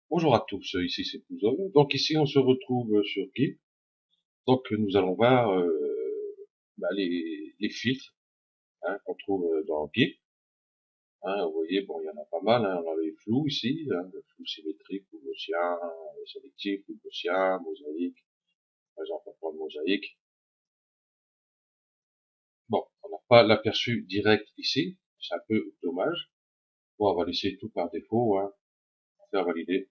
Bonjour à tous, ici c'est Pouzol. Donc ici on se retrouve sur Git. Donc nous allons voir les filtres qu'on trouve dans Git. Vous voyez, bon, il y en a pas mal. On a les flous ici, le flou symétrique ou gaussien, sélectif ou gaussien, mosaïque. Par exemple, on prend le mosaïque. Bon, on n'a pas l'aperçu direct ici. C'est un peu dommage. Bon, on va laisser tout par défaut, faire valider.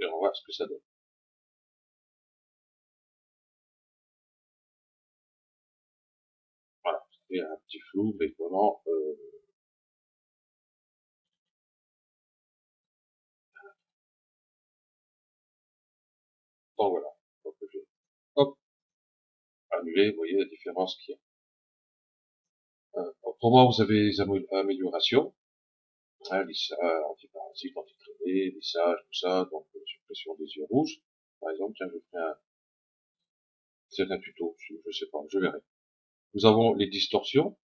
Et on va voir ce que ça donne. Voilà, c'est un petit flou, mais vraiment, bon voilà. Donc, je vais, hop, annuler, vous voyez la différence qu'il y a. Autrement, vous avez les améliorations, antiparasite, antitraînée, lissage, tout ça, donc suppression des yeux rouges. Par exemple, tiens, je ferai c'est un tuto, je sais pas, je verrai. Nous avons les distorsions.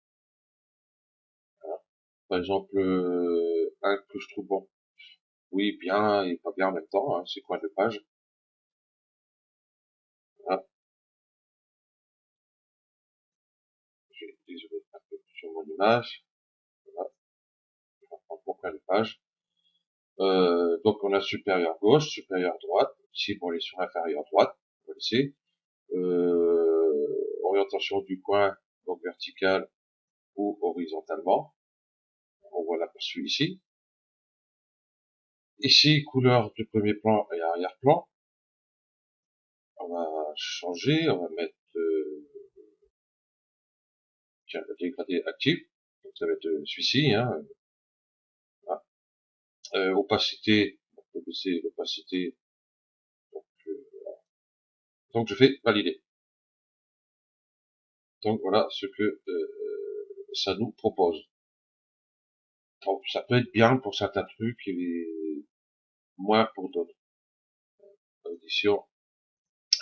Voilà. Par exemple, un que je trouve bon, oui, bien et pas bien en même temps, c'est coin de page. Voilà. J'ai désolé un peu sur mon image. Voilà. Je vais prendre mon coin de page. Donc on a supérieur gauche, supérieur droite. Ici, bon, les sur inférieur droite, on va laisser. Orientation du coin, donc verticale ou horizontalement. On voit l'aperçu ici. Ici, couleur de premier plan et arrière-plan. On va changer, on va mettre tiens, le dégradé actif. Donc ça va être celui-ci. Voilà. Opacité, on peut baisser l'opacité. Donc, donc je fais valider. Donc voilà ce que ça nous propose. Donc, ça peut être bien pour certains trucs et moins pour d'autres. Édition,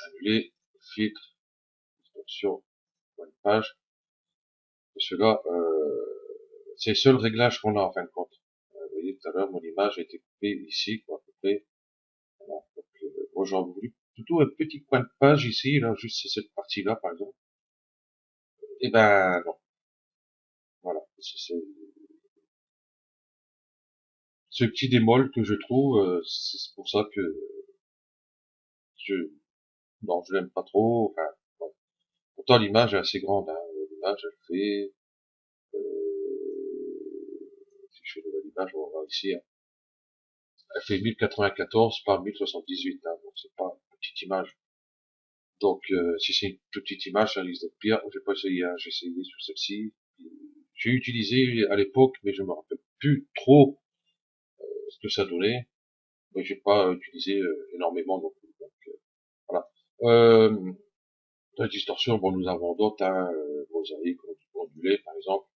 annuler, filtre, distorsion, point de page. Et cela, c'est le seul réglage qu'on a en fin de compte. Vous voyez, tout à l'heure, mon image a été coupée ici, quoi, à peu près. Voilà. Donc, moi, j'aurais voulu plutôt un petit coin de page ici, là, juste cette partie-là, par exemple. Eh ben, non. Voilà. C'est ce petit démol que je trouve, c'est pour ça que je, non, je l'aime pas trop. Enfin, bon. Pourtant, l'image est assez grande, L'image, elle fait, si je fais de l'image, on va voir ici, elle fait 1094 par 1078, donc c'est pas une petite image. Donc, si c'est une petite image, ça risque d'être pire. J'ai pas essayé, j'ai essayé sur celle-ci. J'ai utilisé à l'époque, mais je me rappelle plus trop ce que ça donnait. Mais j'ai pas utilisé énormément non plus. Donc, voilà. La distorsion, bon, nous avons d'autres, mosaïque, ondulé, par exemple.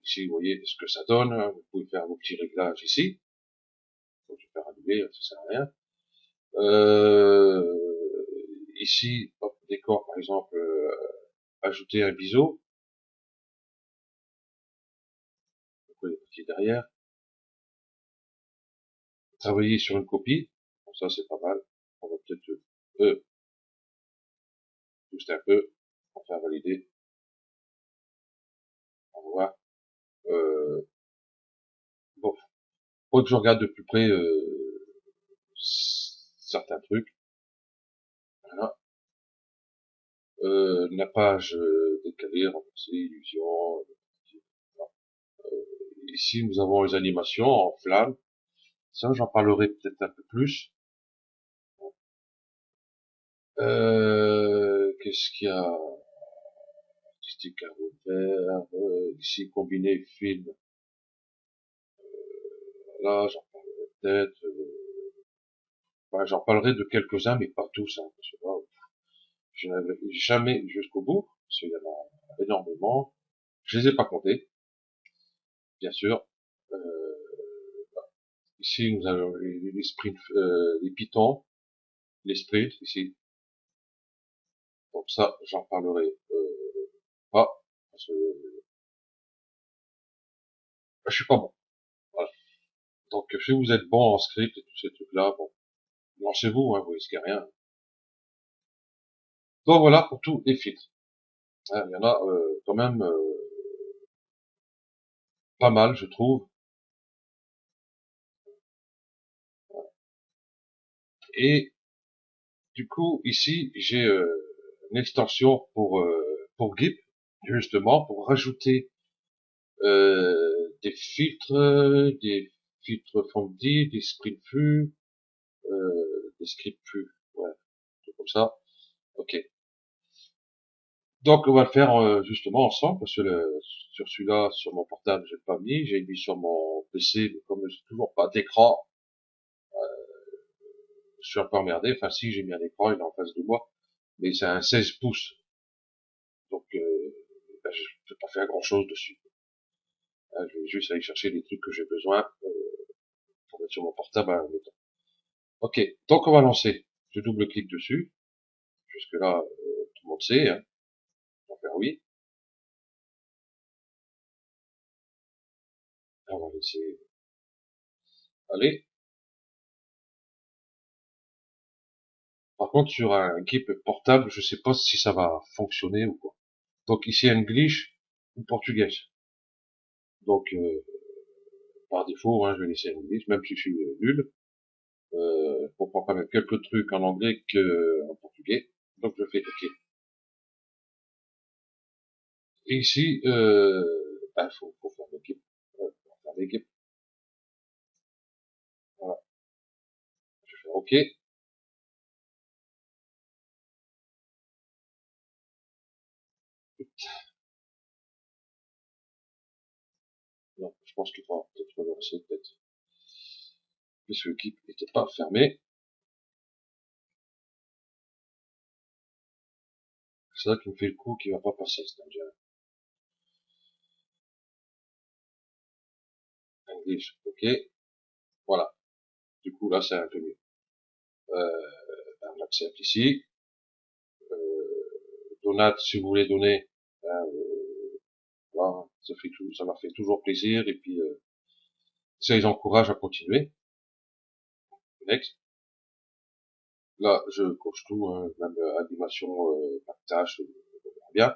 Ici, vous voyez ce que ça donne. Vous pouvez faire vos petits réglages ici. Donc, je vais faire allumer, ça sert à rien. Ici, hop, décor, par exemple, ajouter un biseau. Donc, les petits derrière. Travailler sur une copie. Bon, ça, c'est pas mal. On va peut-être booster un peu. On va faire valider. On va voir. Bon, faut que je regarde de plus près certains trucs. Voilà. La page décalée, renforcée, illusion. Ici, nous avons les animations en flamme. Ça, j'en parlerai peut-être un peu plus. Qu'est-ce qu'il y a? Artistique carreau vert. Ici, combiné film. Là, j'en parlerai peut-être. Enfin, j'en parlerai de quelques-uns, mais pas tous. Parce que là, je n'avais jamais jusqu'au bout. Parce qu'il y en a énormément. Je les ai pas comptés, bien sûr. Ici, nous avons les sprints, les pitons, les sprints, ici. Donc ça, j'en parlerai pas. Parce que je suis pas bon. Voilà. Donc si vous êtes bon en script et tous ces trucs-là, bon, lancez-vous, hein, vous risquez rien. Donc voilà pour tous les filtres. Hein, il y en a quand même pas mal, je trouve. Et du coup, ici, j'ai une extension pour GIMP, justement, pour rajouter des filtres Fondy, des script flux, des scripts flux, ouais, tout comme ça. Ok. Donc on va le faire justement ensemble, parce que sur celui-là, sur mon portable, j'ai pas mis, j'ai mis sur mon PC, mais comme j'ai toujours pas d'écran, je suis un peu emmerdé. Enfin si, j'ai mis un écran, il est en face de moi, mais c'est un 16 pouces, donc ben, je peux pas faire grand-chose dessus. Hein, je vais juste aller chercher les trucs que j'ai besoin pour mettre sur mon portable à la maison. Ok, donc on va lancer. Je double-clique dessus. Jusque là, tout le monde sait. Hein. On va faire oui. On va laisser aller. Par contre, sur un Keep portable, je sais pas si ça va fonctionner ou quoi. Donc ici, English ou portugais. Donc par défaut, hein, je vais laisser English, même si je suis nul. Je comprends quand même quelques trucs en anglais qu'en portugais. Donc je fais OK. Et ici, ben, faut faire l'équipe. Faut faire l'équipe. Voilà. Je fais OK. Non, je pense qu'il faudra peut-être relancer, peut-être. Parce que l'équipe n'était pas fermée. C'est ça qui me fait le coup qui va pas passer, c'est-à-dire English, ok, voilà. Du coup, là, c'est un peu mieux. On accepte ici. Donate, si vous voulez donner, voilà, ça leur fait toujours plaisir, et puis ça les encourage à continuer. Next. Là, je coche tout, hein, même animation, partage, bien,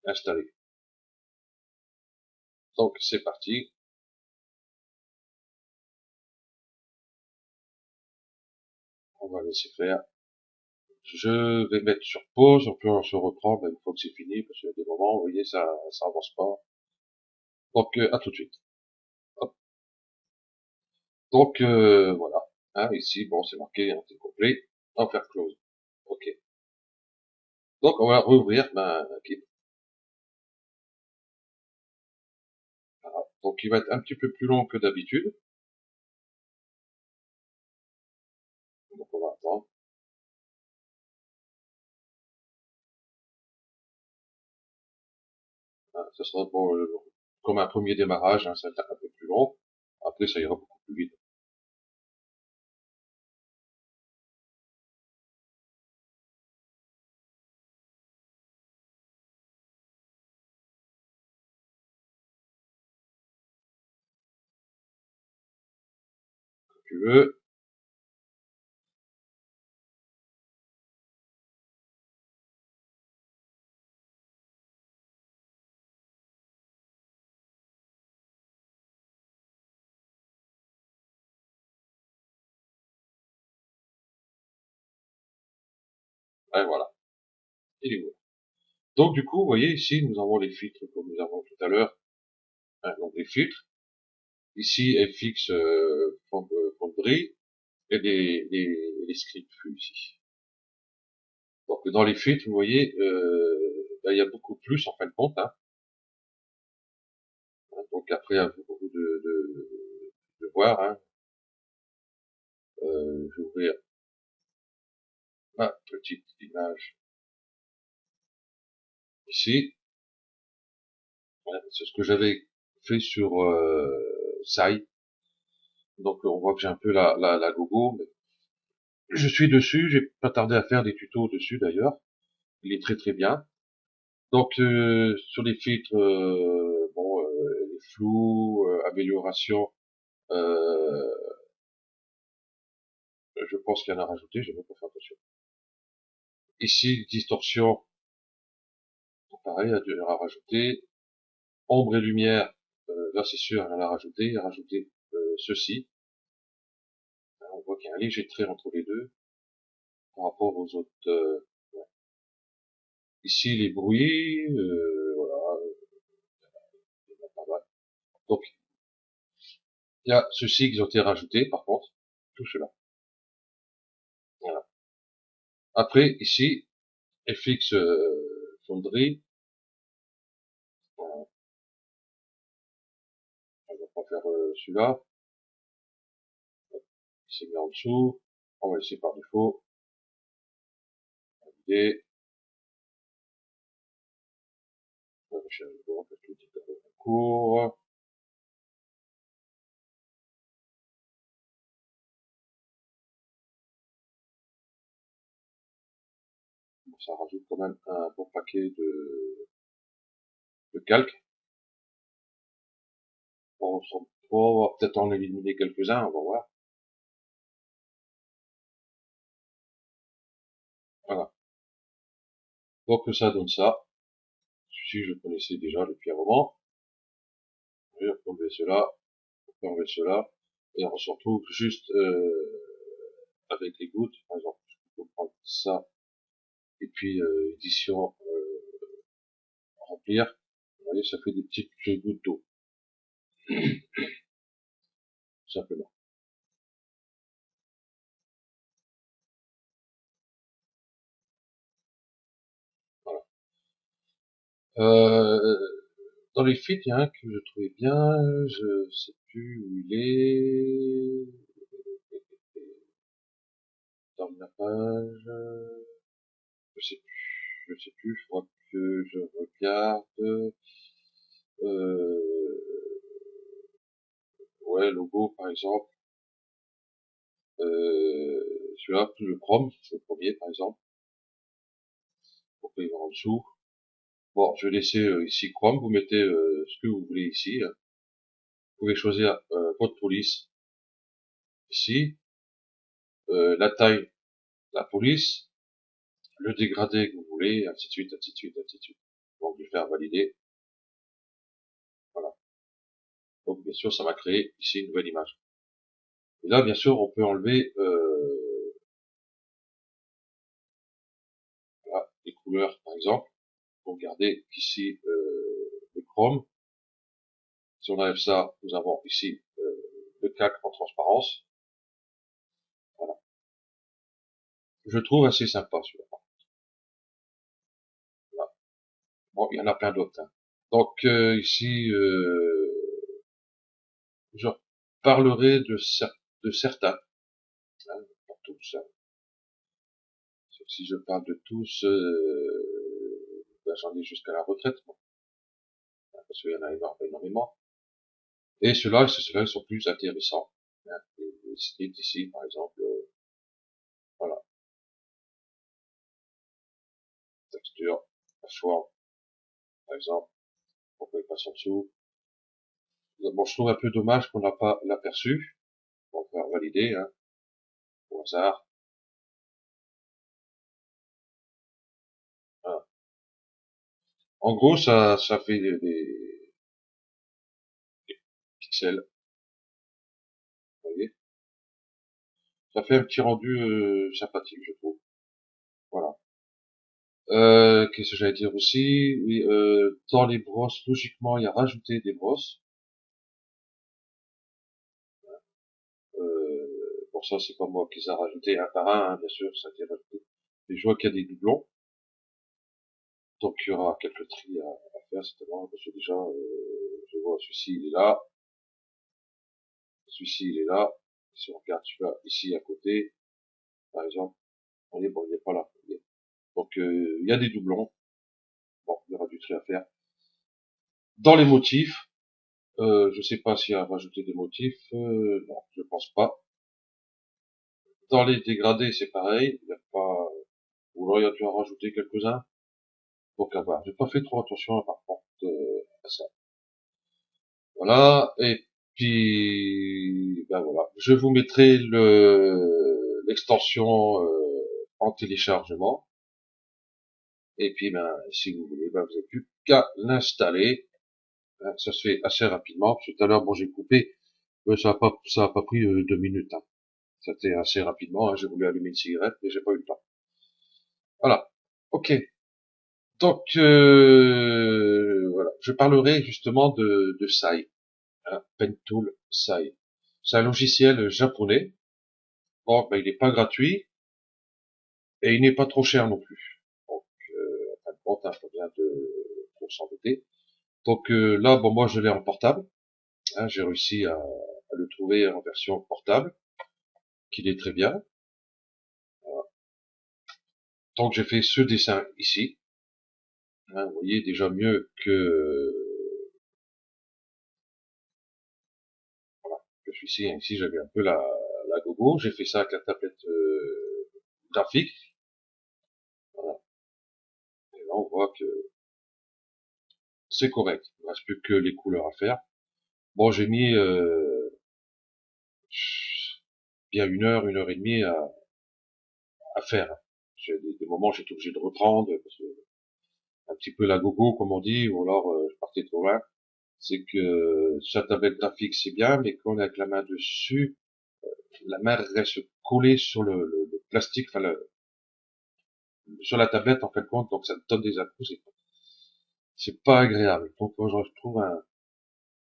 installé. Donc, c'est parti. On va laisser faire. Je vais mettre sur pause, on peut se reprendre une fois que c'est fini, parce qu'il y a des moments, vous voyez, ça avance pas. Donc, à tout de suite. Hop. Donc, voilà. Hein, ici, bon, c'est marqué, hein, c'est complet. On va faire close. Ok. Donc, on va rouvrir, ben, Keep. Voilà. Donc, il va être un petit peu plus long que d'habitude. Donc, on va attendre. Hein, ça sera bon, comme un premier démarrage, hein, ça va être un peu plus long. Après, ça ira beaucoup plus vite. Si tu veux. Ouais, voilà. Il est où? Donc, du coup, vous voyez, ici, nous avons les filtres comme nous avons tout à l'heure. Hein, donc, les filtres. Ici, FX, Foundry. Et les scripts ici. Donc dans les filtres, vous voyez, ben, il y a beaucoup plus en fin de compte. Hein. Donc après, à vous de voir. Hein. Je vais ouvrir ma petite image ici. Voilà, c'est ce que j'avais fait sur Sai. Donc on voit que j'ai un peu la gogo. Mais je suis dessus, j'ai pas tardé à faire des tutos dessus d'ailleurs. Il est très très bien. Donc sur les filtres, bon, les flous, amélioration Euh, je pense qu'il y en a rajouté, j'ai même pas fait attention. Ici, distorsion, pareil, il y en a rajouté. Ombre et lumière, là c'est sûr, il y en a rajouté. Il y a rajouté ceci. On voit qu'il y a un léger trait entre les deux par rapport aux autres. Ouais. Ici, les bruits, voilà, il y en a pas mal. Donc, il y a ceux-ci qui ont été rajoutés, par contre, tout cela. Voilà. Après, ici, FX Foundry. Voilà. On va pas faire celui-là. Il s'est mis en dessous. On va laisser par défaut. Et on va chercher tout est en cours. Bon, ça rajoute quand même un bon paquet de calques. On va peut-être en éliminer quelques-uns, on va voir. Voilà. Donc ça donne ça. Celui-ci, je connaissais déjà depuis un moment. On peut enlever cela, on peut enlever cela, et on se retrouve juste avec les gouttes. Par exemple, je peux prendre ça, et puis édition remplir. Vous voyez, ça fait des petites gouttes d'eau, tout simplement. Voilà. Euh, dans les feeds, il y a un que je trouvais bien, je sais plus où il est. Dans la page, je sais plus, je crois que je regarde, ouais, logo, par exemple, celui-là, le Chrome, le premier, par exemple, pourquoi il va en dessous. Bon, je vais laisser ici Chrome, vous mettez ce que vous voulez ici, hein. Vous pouvez choisir votre police, ici, la taille de la police, le dégradé que vous voulez, ainsi de suite, ainsi de suite, ainsi de suite. Donc, je vais faire valider, voilà. Donc, bien sûr, ça va créer ici une nouvelle image. Et là, bien sûr, on peut enlever voilà, les couleurs, par exemple. Pour garder ici le chrome. Si on enlève ça, nous avons ici le calque en transparence. Voilà. Je trouve assez sympa celui-là. Voilà. Bon, il y en a plein d'autres. Hein. Donc ici, je parlerai de certains. Hein, pas tous. Hein. Si je parle de tous, ben, j'en ai jusqu'à la retraite. Bon. Parce qu'il y en a énormément. Et ceux-là, ils sont plus intéressants. Hein. Les scripts ici, par exemple, voilà, texture, mâchoire, par exemple, on peut passer en dessous. Bon, je trouve un peu dommage qu'on n'a pas l'aperçu. On va faire valider, hein, au hasard. Voilà. En gros, ça fait des pixels, vous voyez. Ça fait un petit rendu sympathique, je trouve. Voilà. Qu'est-ce que j'allais dire aussi? Oui, dans les brosses, logiquement, il y a rajouté des brosses. Pour ça, c'est pas moi qui les a rajoutés un par un, hein, bien sûr, ça a été rajouté. Mais je vois qu'il y a des doublons. Donc il y aura quelques tris à faire, certainement, parce que déjà, je vois celui-ci, il est là. Celui-ci, il est là. Si on regarde celui-là, ici, à côté, par exemple, on est bon, il n'est pas là. Donc, il y a des doublons. Bon, il y aura du tri à faire. Dans les motifs, je sais pas s'il y a rajouté des motifs, non, je pense pas. Dans les dégradés, c'est pareil, il n'y a pas, ou alors il y a dû en rajouter quelques-uns. Donc à voir. J'ai pas fait trop attention, par contre, à ça. Voilà, et puis, ben voilà. Je vous mettrai l'extension en téléchargement. Et puis, ben, si vous voulez, ben, vous n'avez plus qu'à l'installer. Ça se fait assez rapidement. Tout à l'heure, bon, j'ai coupé. Ça a pas pris 2 minutes. Hein. C'était assez rapidement. Hein. J'ai voulu allumer une cigarette, mais j'ai pas eu le temps. Voilà. Ok. Donc, voilà. Je parlerai justement de Sai. Hein, Pentool Sai. C'est un logiciel japonais. Bon, ben, il n'est pas gratuit et il n'est pas trop cher non plus. Donc, en fin de compte, hein, faut bien de s'embêter. Donc là, bon, moi, je l'ai en portable. Hein, j'ai réussi à le trouver en version portable, qu'il est très bien. Voilà. Donc j'ai fait ce dessin ici. Hein, vous voyez déjà mieux voilà, que celui-ci. Ici, j'avais un peu la gogo. J'ai fait ça avec la tablette graphique. Voilà. Et là, on voit que c'est correct. Il ne reste plus que les couleurs à faire. Bon, j'ai mis bien une heure et demie à faire. J'ai des moments, j'étais obligé de reprendre parce que un petit peu la gogo, comme on dit, ou alors je partais trop loin. C'est que sur la tablette graphique, c'est bien, mais quand on est avec la main dessus, la main reste collée sur le plastique, enfin sur la tablette en fin de compte, donc ça donne des à-coups, c'est pas agréable. Donc moi, je trouve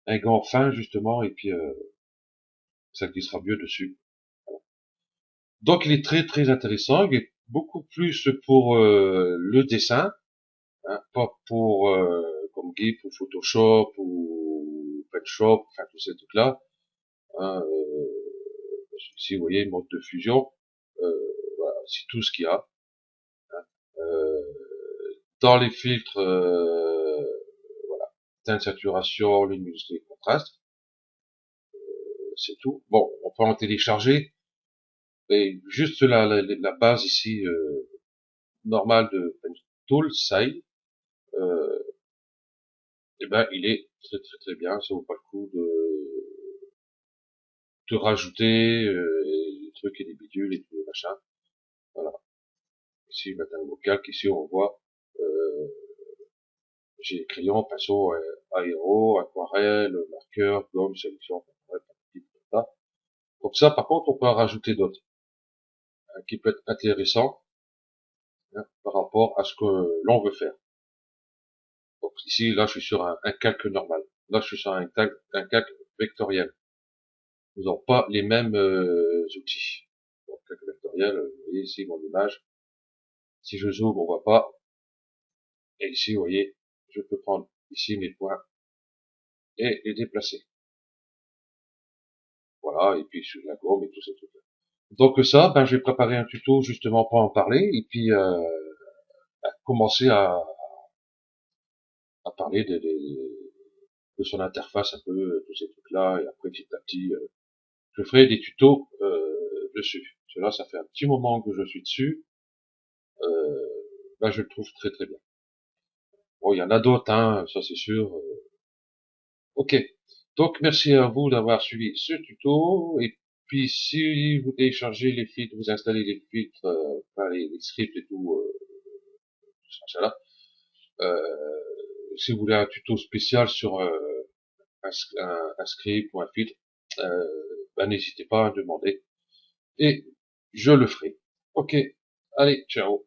un gant fin justement, et puis ça glissera mieux dessus. Donc il est très très intéressant, il est beaucoup plus pour le dessin, hein, pas pour comme GIMP ou Photoshop ou Photoshop, enfin tous ces trucs-là. Hein, ici, vous voyez, mode de fusion, voilà, c'est tout ce qu'il y a. Euh, dans les filtres, voilà, teinte, saturation, luminosité, contraste, c'est tout. Bon, on peut en télécharger, et juste la base ici normale de Tool, Sai, eh ben, il est très très très bien. Ça vaut pas le coup de rajouter des trucs et des bidules et tout machin. Voilà. Ici, je mets un vocal qu'ici on voit. Euh, j'ai crayon, pinceau, aéro, aquarelle, marqueur, gomme, sélection, ça. Comme ça, par contre, on peut en rajouter d'autres, hein, qui peut être intéressant, hein, par rapport à ce que l'on veut faire. Donc ici, là, je suis sur un calque normal. Là, je suis sur un calque vectoriel. Nous n'avons pas les mêmes outils. Donc, calque vectoriel, vous voyez ici mon image. Si je zoome, on voit pas. Et ici, vous voyez, je peux prendre ici mes points et les déplacer. Voilà, et puis sur la gomme et tous ces trucs-là. Donc ça, ben j'ai préparé un tuto justement pour en parler et puis commencer à parler de son interface un peu, tous ces trucs-là, et après petit à petit, je ferai des tutos dessus. Cela, ça fait un petit moment que je suis dessus, euh, ben je le trouve très très bien. Bon, il y en a d'autres, hein, ça c'est sûr. Ok, donc merci à vous d'avoir suivi ce tuto, et puis si vous téléchargez les filtres, vous installez les filtres, enfin les scripts et tout, ça là, si vous voulez un tuto spécial sur un script ou un filtre, ben, n'hésitez pas à demander et je le ferai. Ok, allez, ciao.